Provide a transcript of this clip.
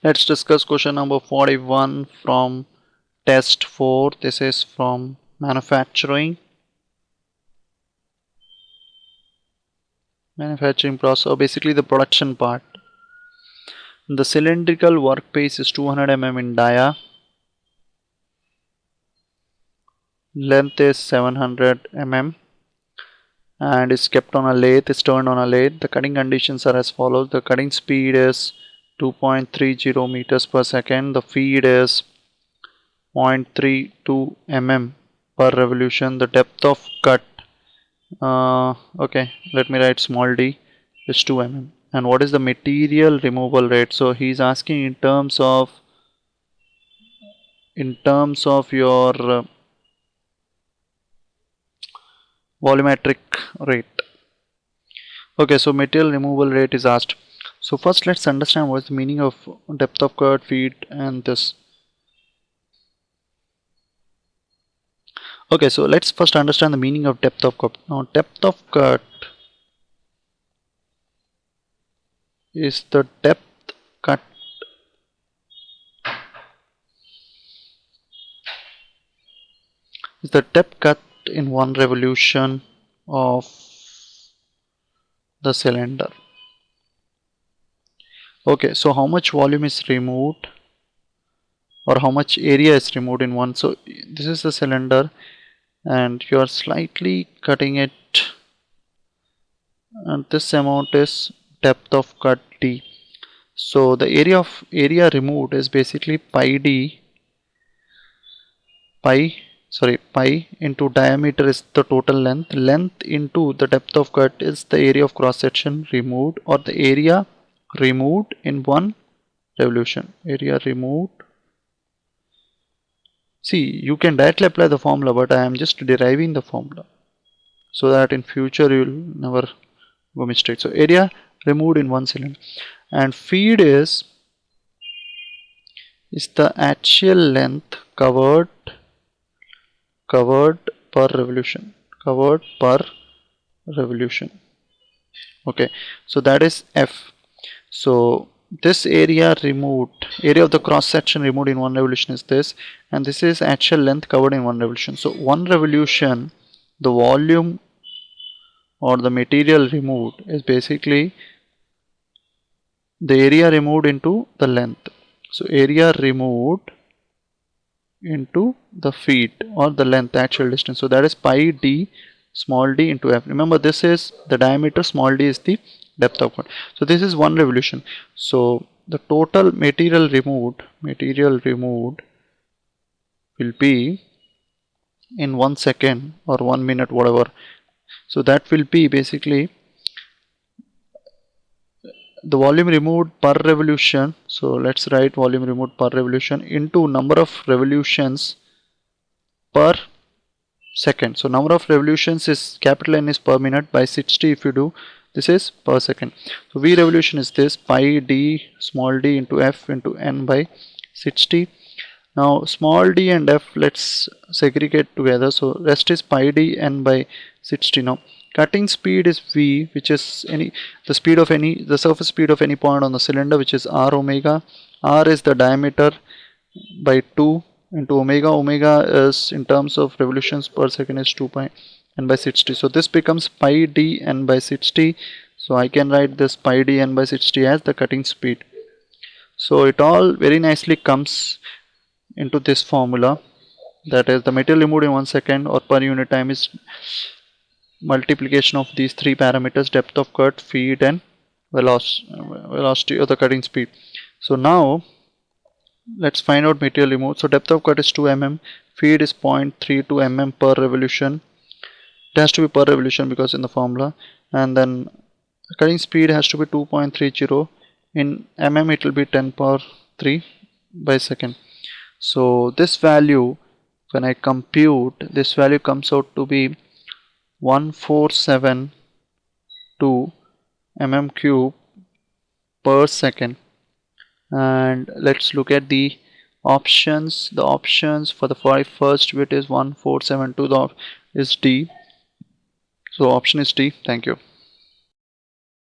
Let's discuss question number 41 from test 4. This is from manufacturing process, or basically the production part. The cylindrical workpiece is 200 mm in dia, length is 700 mm, and is kept on a lathe, is turned on a lathe. The cutting conditions are as follows. The cutting speed is 2.30 meters per second. The feed is 0.32 mm per revolution. The depth of cut, okay, let me write small d, is 2 mm. And what is the material removal rate? So he's asking in terms of your volumetric rate. Okay, so material removal rate is asked. So first let's understand what's the meaning of depth of cut, feed, and this. Okay, so let's first understand the meaning of depth of cut. Now depth of cut is the depth cut in one revolution of the cylinder. Okay, so how much volume is removed, or how much area is removed in one. So this is the cylinder and you are slightly cutting it, and this amount is depth of cut d. So the area removed is basically pi into diameter is the total length into the depth of cut is the area of cross section removed, or the area removed in one revolution. Area removed. See, you can directly apply the formula, but I am just deriving the formula so that in future you will never go mistake. So area removed in one cylinder, and feed is the actual length covered per revolution. Okay, so that is F. So this area of the cross section removed in one revolution is this, and this is actual length covered in one revolution. So one revolution, the volume or the material removed is basically the area removed into the length. So area removed into the feet, or the length, actual distance. So that is pi d, small d into F. Remember, this is the diameter, small d is the depth of cut. So this is one revolution. So the total material removed will be in 1 second or 1 minute, whatever. So that will be basically the volume removed per revolution. So let's write volume removed per revolution into number of revolutions per second. So number of revolutions is capital N is per minute by 60. If you do, this is per second. So V revolution is this, pi d small d into F into N by 60. Now small d and F, let's segregate together. So rest is pi d N by 60. Now cutting speed is V, which is the surface speed of any point on the cylinder, which is r omega. R is the diameter by 2 into omega. Omega is, in terms of revolutions per second, is 2 pi n by 60. So this becomes pi d n by 60. So I can write this pi d n by 60 as the cutting speed. So it all very nicely comes into this formula, that is the material removed in 1 second or per unit time is multiplication of these three parameters: depth of cut, feed, and velocity or the cutting speed. So now let's find out material removed. So depth of cut is 2 mm, feed is 0.32 mm per revolution. It has to be per revolution because in the formula, and then cutting speed has to be 2.30. In mm it will be 10 power 3 by second. So this value, when I compute, this value comes out to be 1472 mm cube per second. And let's look at the options. The options for the first bit is 1472, is D. So option is D. Thank you.